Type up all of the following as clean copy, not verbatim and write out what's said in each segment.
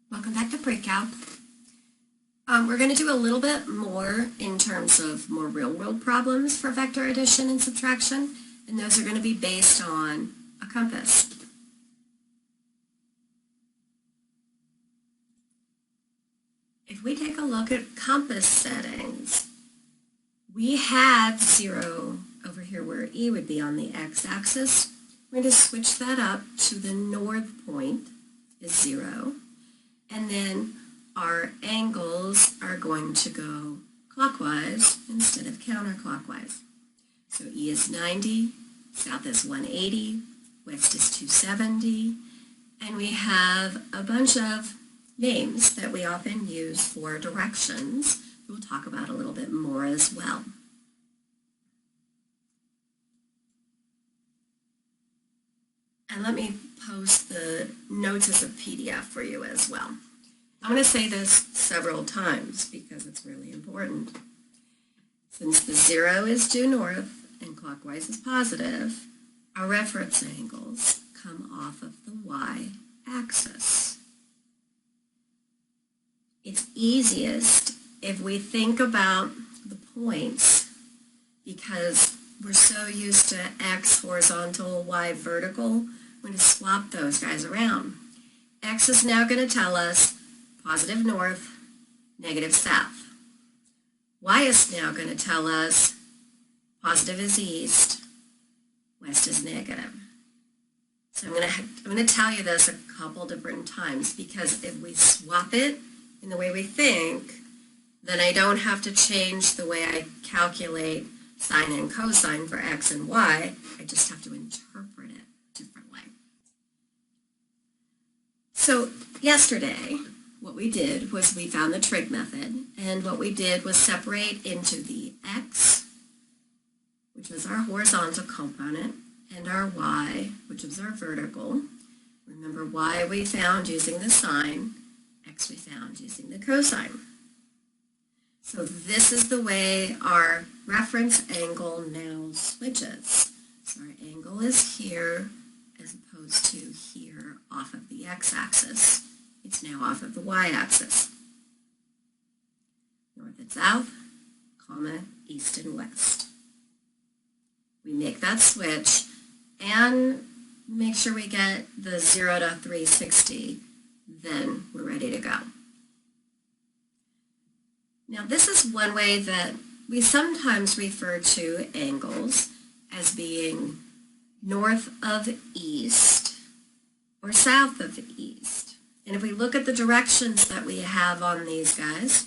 Welcome back to Breakout. We're going to do a little bit more in terms of more real-world problems for vector addition and subtraction, and those are going to be based on a compass. If we take a look at compass settings, we have 0 over here where E would be on the x-axis. We're going to switch that up to the north point is 0. And then our angles are going to go clockwise instead of counterclockwise. So E is 90, south is 180, west is 270, and we have a bunch of names that we often use for directions. We'll talk about a little bit more as well. And let me post the notes as a PDF for you as well. I'm going to say this several times because it's really important. Since the 0 is due north and clockwise is positive, our reference angles come off of the y-axis. It's easiest if we think about the points because we're so used to x horizontal, y vertical. We're going to swap those guys around. X is now going to tell us positive north, negative south. Y is now going to tell us positive is east, west is negative. So I'm going to tell you this a couple different times because if we swap it in the way we think, then I don't have to change the way I calculate sine and cosine for x and y. I just have to interpret it differently. So yesterday, what we did was we found the trig method, and what we did was separate into the x, which was our horizontal component, and our y, which was our vertical. Remember, y we found using the sine, x we found using the cosine. So this is the way our reference angle now switches. So our angle is here as opposed to here off of the x-axis. It's now off of the y-axis. North and south, comma, east and west. We make that switch and make sure we get the 0 to 360, then we're ready to go. Now this is one way that we sometimes refer to angles as being north of east or south of east. And if we look at the directions that we have on these guys,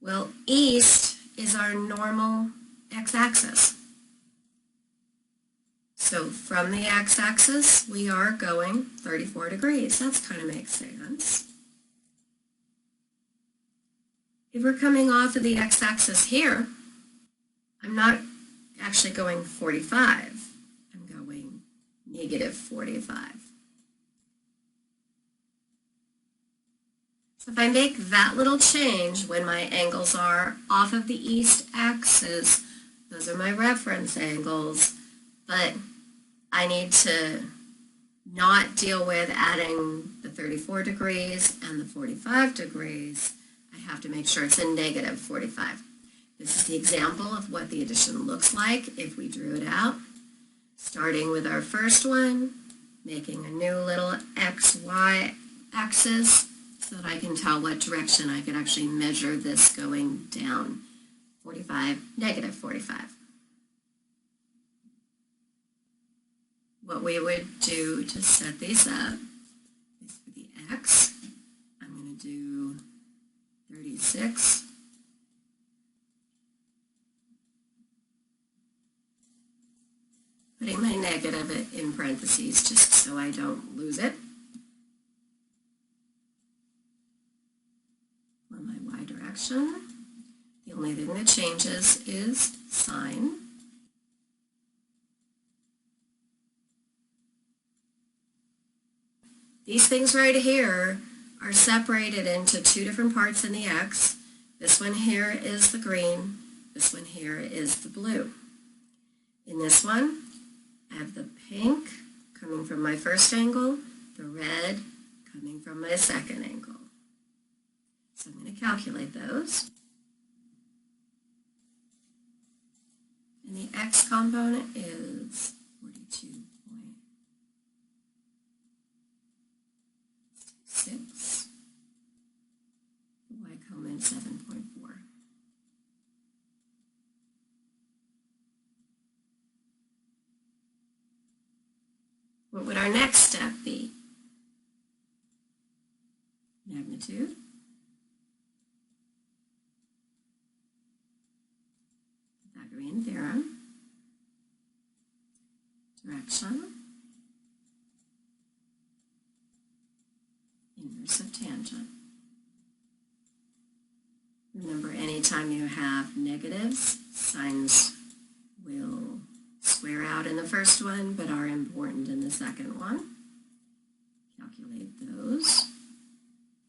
well, east is our normal x-axis. So from the x-axis, we are going 34 degrees. That kind of makes sense. If we're coming off of the x-axis here, I'm not actually going 45. I'm going negative 45. So if I make that little change when my angles are off of the east axis, those are my reference angles, but I need to not deal with adding the 34 degrees and the 45 degrees. I have to make sure it's a negative 45. This is the example of what the addition looks like if we drew it out. Starting with our first one, making a new little XY axis so that I can tell what direction I could actually measure this going down. 45, negative 45. What we would do to set these up is for the X, I'm going to do 36. Putting my negative in parentheses just so I don't lose it. For my y direction, the only thing that changes is sine. These things right here are separated into two different parts in the x. This one here is the green, this one here is the blue. In this one, I have the pink coming from my first angle, the red coming and from my second angle. So I'm going to calculate those. And the x component is 42.6. The y component 7.4. What would our next step be? Magnitude. Pythagorean theorem. Direction. Inverse of tangent. Remember, anytime you have negatives, signs will square out in the first one, but are important in the second one. Calculate those.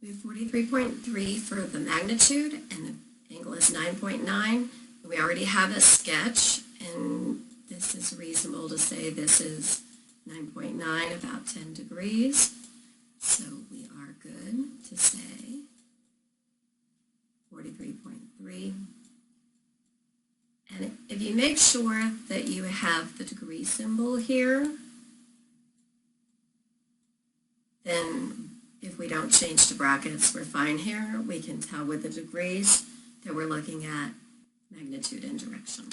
We have 43.3 for the magnitude, and the angle is 9.9. We already have a sketch, and this is reasonable to say this is 9.9, about 10 degrees. So we are good to say 43.3. And if you make sure that you have the degree symbol here, then if we don't change to brackets, we're fine here. We can tell with the degrees that we're looking at magnitude and direction.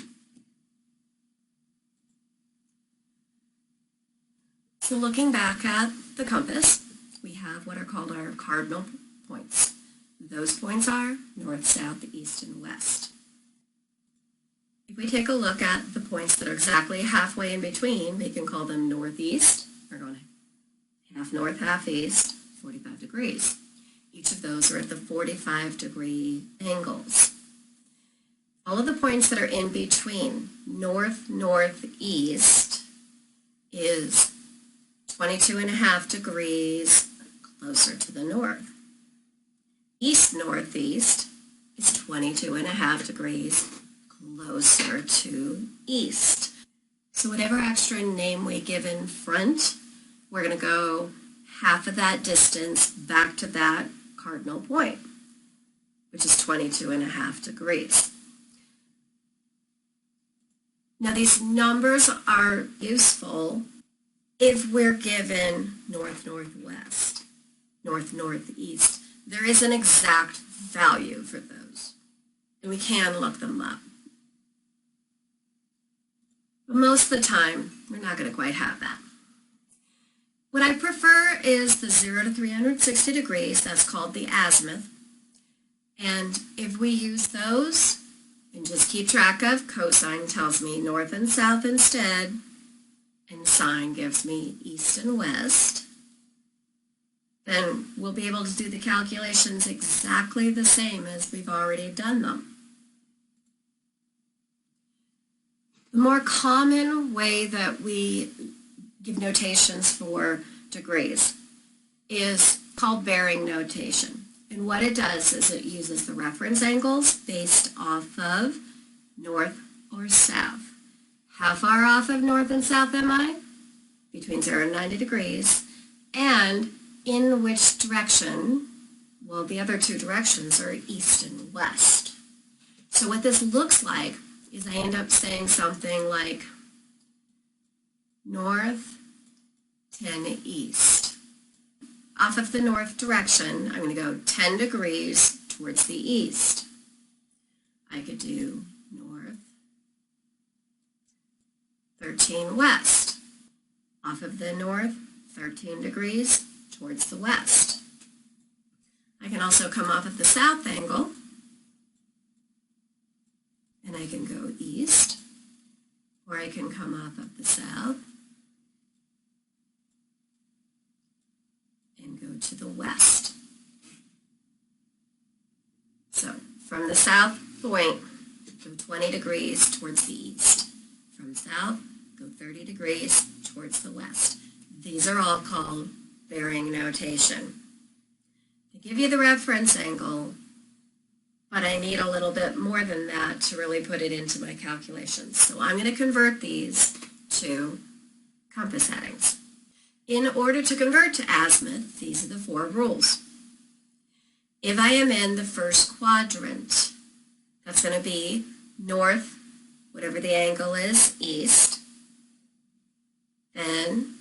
So looking back at the compass, we have what are called our cardinal points. Those points are north, south, east, and west. If we take a look at the points that are exactly halfway in between, we can call them northeast. We're going half north, half east, 45 degrees. Each of those are at the 45-degree angles. All of the points that are in between, north, northeast, is 22.5 degrees closer to the north. East, northeast is 22.5 degrees closer to east. So whatever extra name we give in front, we're going to go half of that distance back to that cardinal point, which is 22.5 degrees. Now these numbers are useful if we're given north, northwest, north, northeast. There is an exact value for those, and we can look them up. But most of the time, we're not going to quite have that. What I prefer is the 0 to 360 degrees. That's called the azimuth. And if we use those, and just keep track of, cosine tells me north and south instead, and sine gives me east and west, then we'll be able to do the calculations exactly the same as we've already done them. The more common way that we give notations for degrees is called bearing notation. And what it does is it uses the reference angles based off of north or south. How far off of north and south am I? Between 0 and 90 degrees. And in which direction? Well, the other two directions are east and west. So what this looks like is I end up saying something like north, 10 east. Off of the north direction, I'm going to go 10 degrees towards the east. I could do north, 13 west. Off of the north, 13 degrees towards the west. I can also come off of the south angle, and I can go east, or I can come off of the south and go to the west. So from the south point, go 20 degrees towards the east. From south, go 30 degrees towards the west. These are all called bearing notation. I give you the reference angle, but I need a little bit more than that to really put it into my calculations. So I'm going to convert these to compass headings. In order to convert to azimuth, these are the 4 rules. If I am in the first quadrant, that's going to be north, whatever the angle is, east. Then,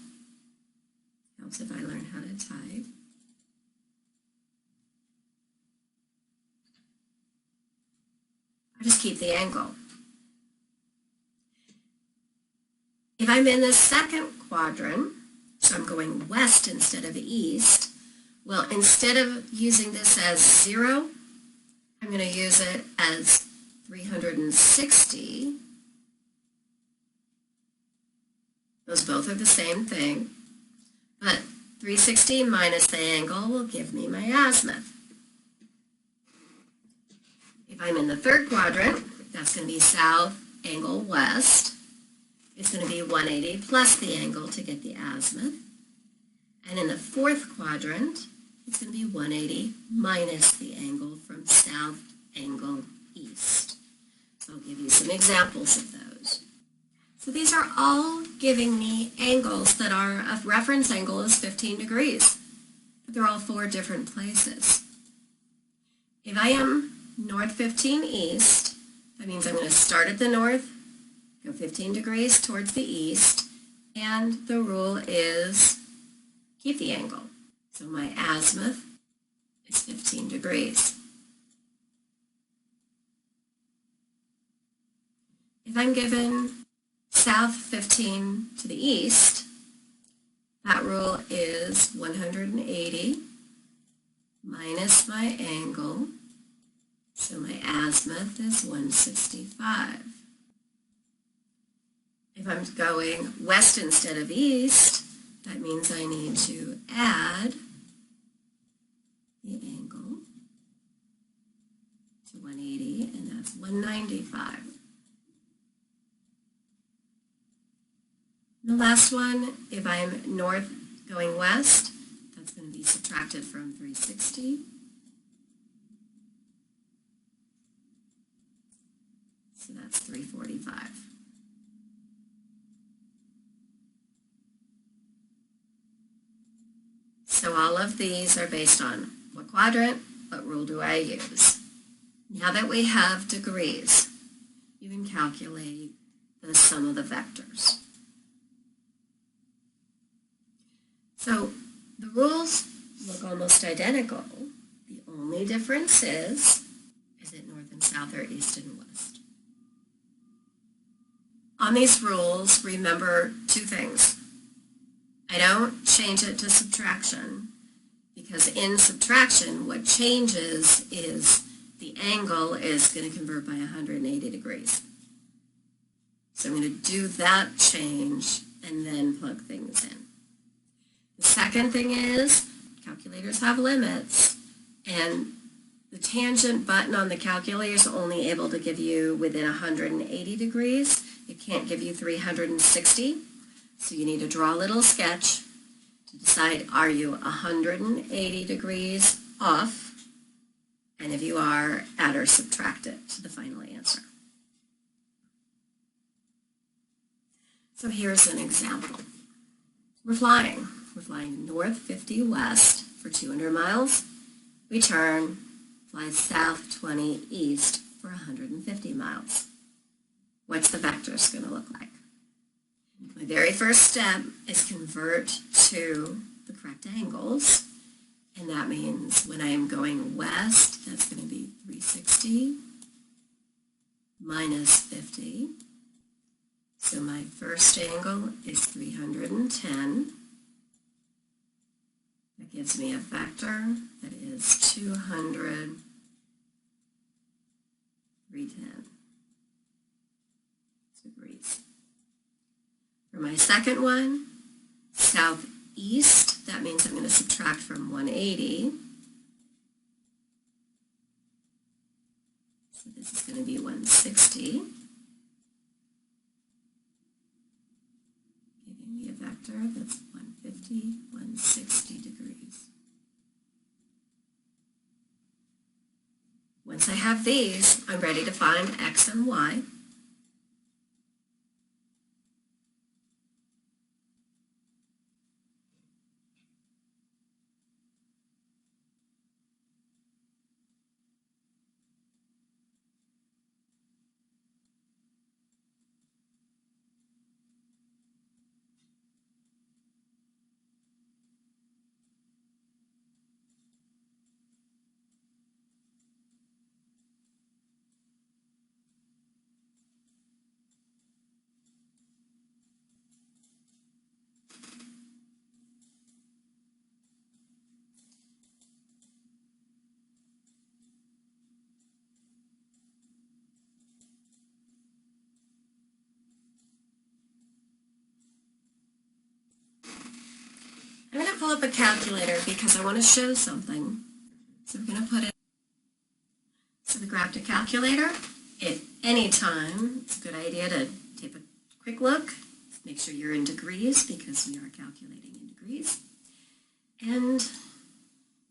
helps if I learn how to type. I just keep the angle. If I'm in the second quadrant, so I'm going west instead of east, well, instead of using this as 0, I'm going to use it as 360. Those both are the same thing, but 360 minus the angle will give me my azimuth. If I'm in the third quadrant, that's going to be south, angle west. It's going to be 180 plus the angle to get the azimuth. And in the fourth quadrant, it's going to be 180 minus the angle from south, angle east. So I'll give you some examples of those. So these are all giving me angles that are, a reference angle is 15 degrees. But they're all 4 different places. If I am north 15 east, that means I'm going to start at the north, go 15 degrees towards the east, and the rule is keep the angle. So my azimuth is 15 degrees. If I'm given south 15 to the east, that rule is 180 minus my angle, so my azimuth is 165. If I'm going west instead of east, that means I need to add the angle to 180, and that's 195. The last one, if I'm north going west, that's going to be subtracted from 360. So that's 345. So all of these are based on what quadrant, what rule do I use. Now that we have degrees, you can calculate the sum of the vectors. So the rules look almost identical. The only difference is it north and south or east and west? On these rules, remember 2 things. I don't change it to subtraction because in subtraction, what changes is the angle is going to convert by 180 degrees. So I'm going to do that change and then plug things in. The second thing is calculators have limits, and the tangent button on the calculator is only able to give you within 180 degrees. It can't give you 360. So you need to draw a little sketch to decide, are you 180 degrees off? And if you are, add or subtract it to the final answer. So here's an example. We're flying. We're flying north 50 west for 200 miles. We turn, fly south 20 east for 150 miles. What's the vectors going to look like? My very first step is convert to the correct angles, and that means when I am going west, that's going to be 360 minus 50. So my first angle is 310. That gives me a vector that is 200, 310 degrees. For my second one, southeast, that means I'm going to subtract from 180. So this is going to be 160. Giving me a vector that's 150, 160 degrees. Once I have these, I'm ready to find x and y. pull up a calculator because I want to show something. So we're going to put it. So we grabbed a calculator. At any time, it's a good idea to take a quick look. Make sure you're in degrees because we are calculating in degrees. And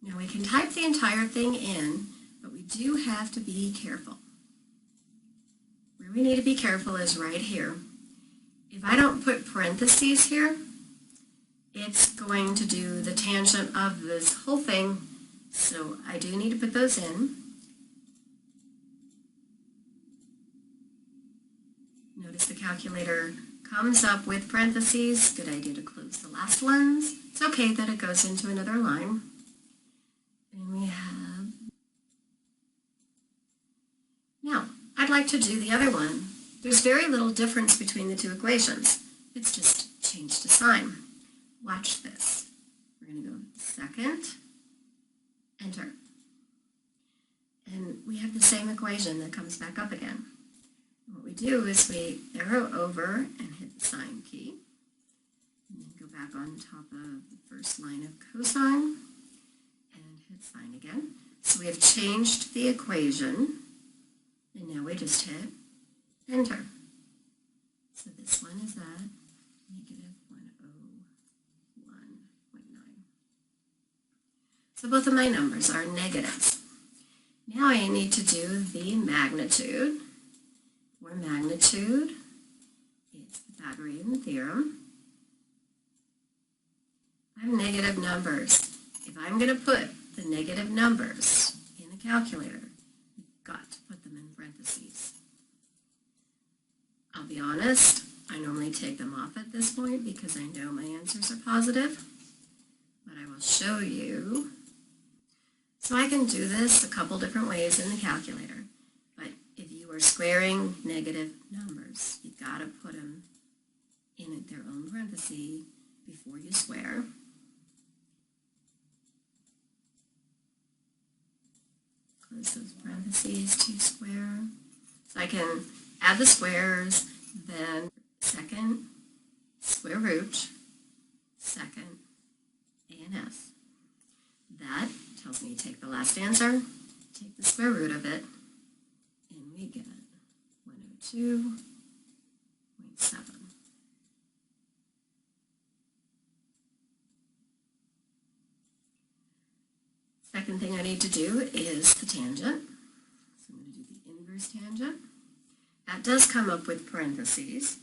now we can type the entire thing in, but we do have to be careful. Where we need to be careful is right here. If I don't put parentheses here, it's going to do the tangent of this whole thing, so I do need to put those in. Notice the calculator comes up with parentheses. Good idea to close the last ones. It's okay that it goes into another line. And we have... Now, I'd like to do the other one. There's very little difference between the two equations. It's just changed a sign. Watch this. We're going to go second, enter. And we have the same equation that comes back up again. What we do is we arrow over and hit the sign key. And then go back on top of the first line of cosine and hit sign again. So we have changed the equation, and now we just hit enter. So this one is at negative 101.9. So both of my numbers are negatives. Now I need to do the magnitude. For magnitude, it's the Pythagorean theorem. I have negative numbers. If I'm going to put the negative numbers in the calculator, you've got to put them in parentheses. I'll be honest, I normally take them off at this point because I know my answers are positive, but I will show you. So I can do this a couple different ways in the calculator. We're squaring negative numbers. You've got to put them in their own parentheses before you square. Close those parentheses to square. So I can add the squares, then second square root, second A&S. That tells me to take the last answer, take the square root of it, we get 102.7. Second thing I need to do is the tangent. So I'm going to do the inverse tangent. That does come up with parentheses.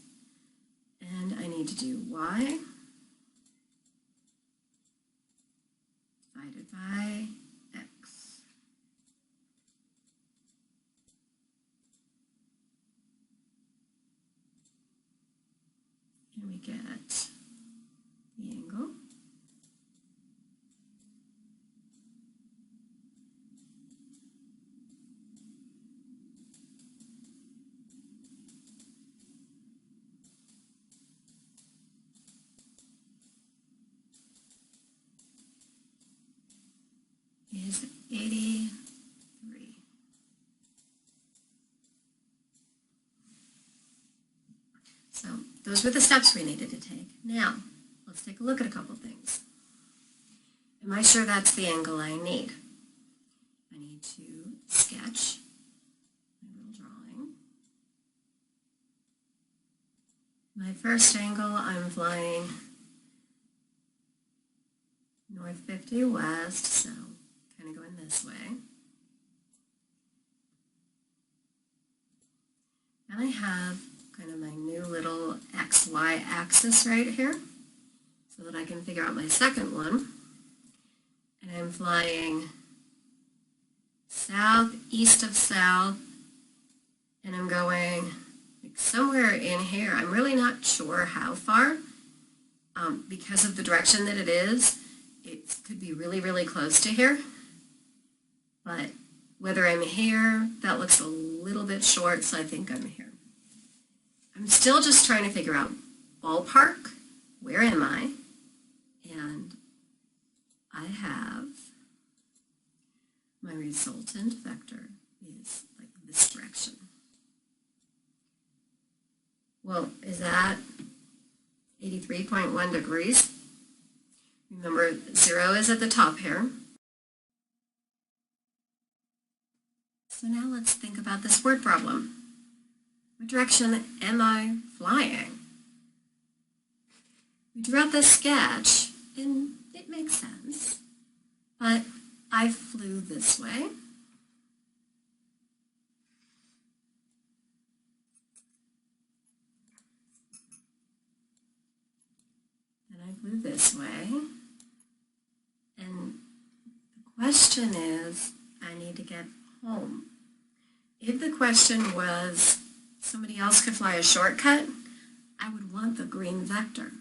And I need to do y divided by x. And we get the angle. Is 83. So those were the steps we needed to take. Now, let's take a look at a couple things. Am I sure that's the angle I need? I need to sketch my little drawing. My first angle, I'm flying north 50 west, so kind of going this way. And I have kind of my new little XY axis right here so that I can figure out my second one. And I'm flying southeast of south, and I'm going like somewhere in here. I'm really not sure how far because of the direction that it is. It could be really, really close to here. But whether I'm here, that looks a little bit short, so I think I'm here. I'm still just trying to figure out ballpark, where am I? And I have my resultant vector is like this direction. Well, is that 83.1 degrees? Remember, 0 is at the top here. So now let's think about this word problem. What direction am I flying? We drew out this sketch, and it makes sense, but I flew this way. And I flew this way. And the question is, I need to get home. If the question was, somebody else could fly a shortcut, I would want the green vector.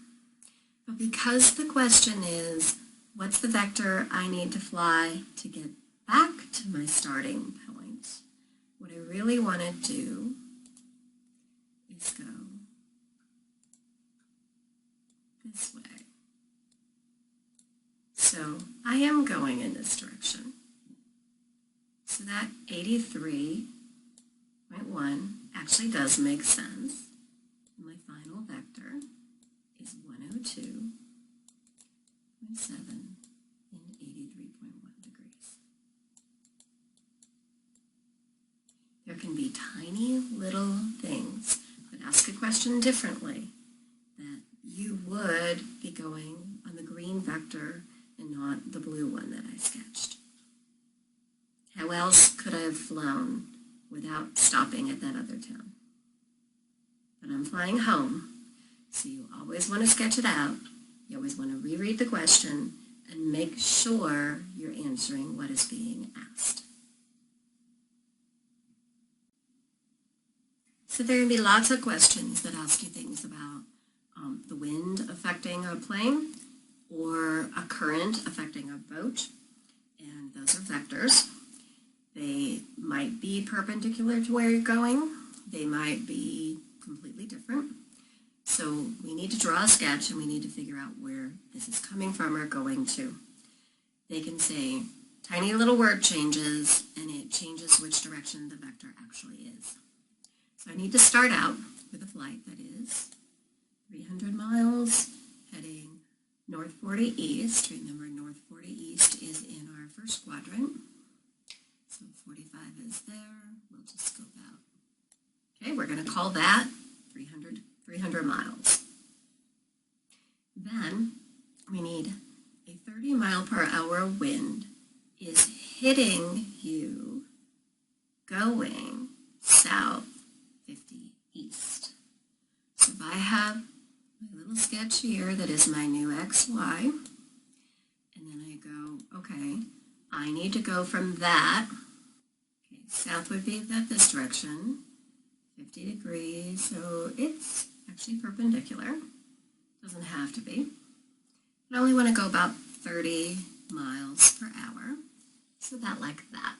But because the question is, what's the vector I need to fly to get back to my starting point, what I really want to do is go this way. So I am going in this direction. So that 83.1 actually does make sense. My final vector is 102.7 in 83.1 degrees. There can be tiny little things that ask a question differently, that you would be going on the green vector and not the blue one that I sketched. How else could I have flown without stopping at that other town? But I'm flying home, so you always want to sketch it out. You always want to reread the question and make sure you're answering what is being asked. So there can be lots of questions that ask you things about the wind affecting a plane or a current affecting a boat, and those are vectors. They might be perpendicular to where you're going. They might be completely different. So we need to draw a sketch and we need to figure out where this is coming from or going to. They can say tiny little word changes and it changes which direction the vector actually is. So I need to start out with a flight that is 300 miles heading north 40 east. Remember, north 40 east is in our first quadrant. So 45 is there. We'll just scope out. Okay, we're going to call that 300 miles. Then we need a 30 mile per hour wind is hitting you going south 50 east. So if I have my little sketch here that is my new XY, and then I go, okay, I need to go from that. Okay, south would be this direction, 50 degrees, so it's actually perpendicular. Doesn't have to be. I only want to go about 30 miles per hour, so about like that.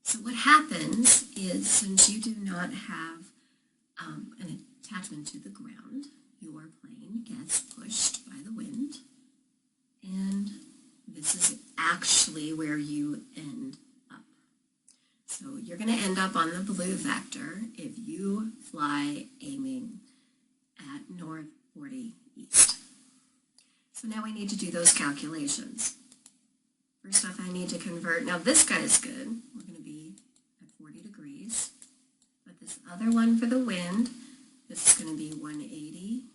So what happens is, since you do not have an attachment to the ground, your plane gets pushed by the wind, and this is actually where you end up. So you're going to end up on the blue vector if you fly aiming at north 40 east. So now we need to do those calculations. First off, I need to convert. Now this guy is good. We're going to be at 40 degrees. But this other one for the wind, this is going to be 180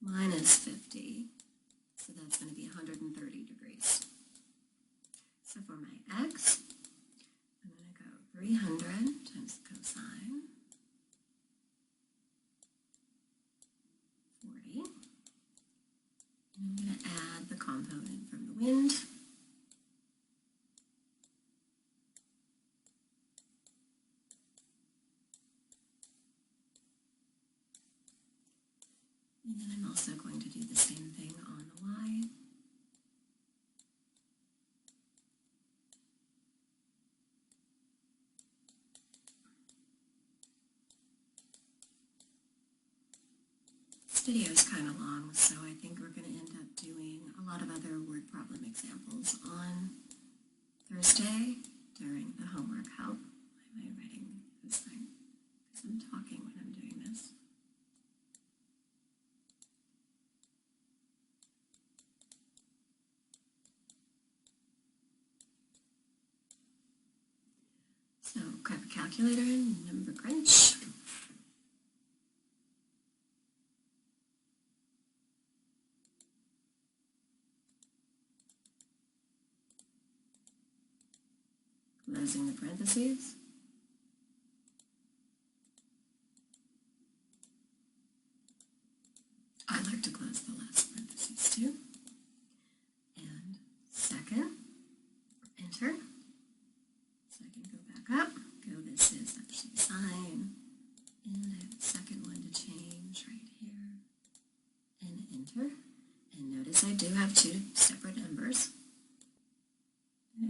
minus 50. So that's going to be 130 degrees. So for my x, I'm going to go 300 times the cosine, 40. And I'm going to add the component from the wind. And then I'm also going to do the same thing on the y. This video is kind of long, so I think we're going to end up doing a lot of other word problem examples on Thursday during the homework help. Why am I writing this thing? Because I'm talking when I'm doing this. grab a calculator and number crunch. Closing the parentheses. I like to close the last parentheses too. And second, enter. So I can go back up, this is actually sign, and I have a second one to change right here, and enter. And notice I do have two separate numbers.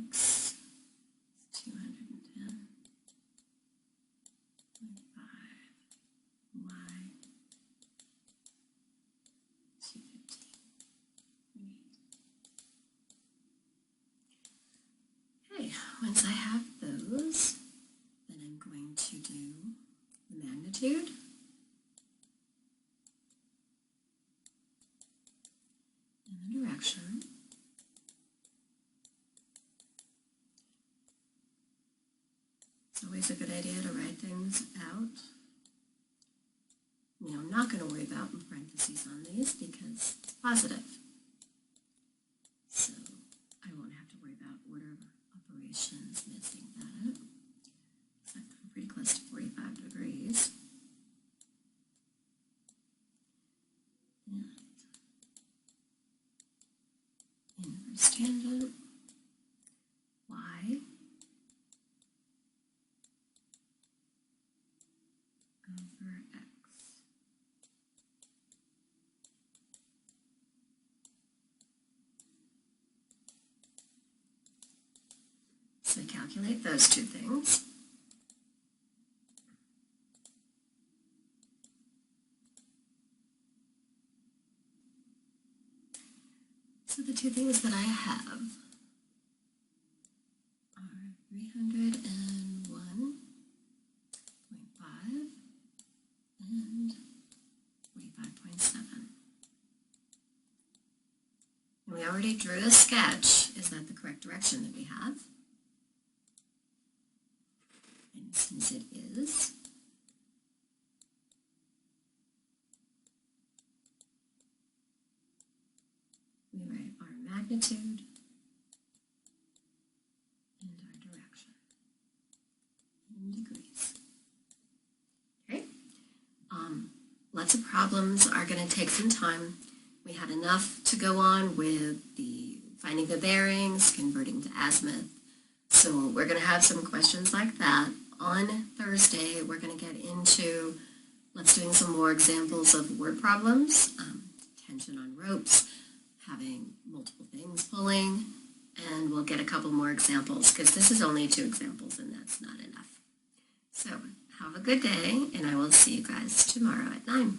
X is 210, 25, Y 215. Okay, once I have those, then I'm going to do the magnitude. And the direction. It's always a good idea to write things out. I'm not going to worry about parentheses on these because it's positive. So I won't have to worry about order operations messing that up. So I'm pretty close to 45 degrees. And inverse tangent, y over x. So calculate those two things. So the two things that I have are 301.5 and 45.7. And we already drew a sketch. Is that the correct direction that we have? And since it is, we write our magnitude and our direction in degrees. Okay? Lots of problems are going to take some time. We had enough to go on with the finding the bearings, converting to azimuth. So we're going to have some questions like that. On Thursday, we're going to get into, doing some more examples of word problems, tension on ropes, having multiple things pulling, and we'll get a couple more examples because this is only 2 examples and that's not enough. So have a good day, and I will see you guys tomorrow at 9.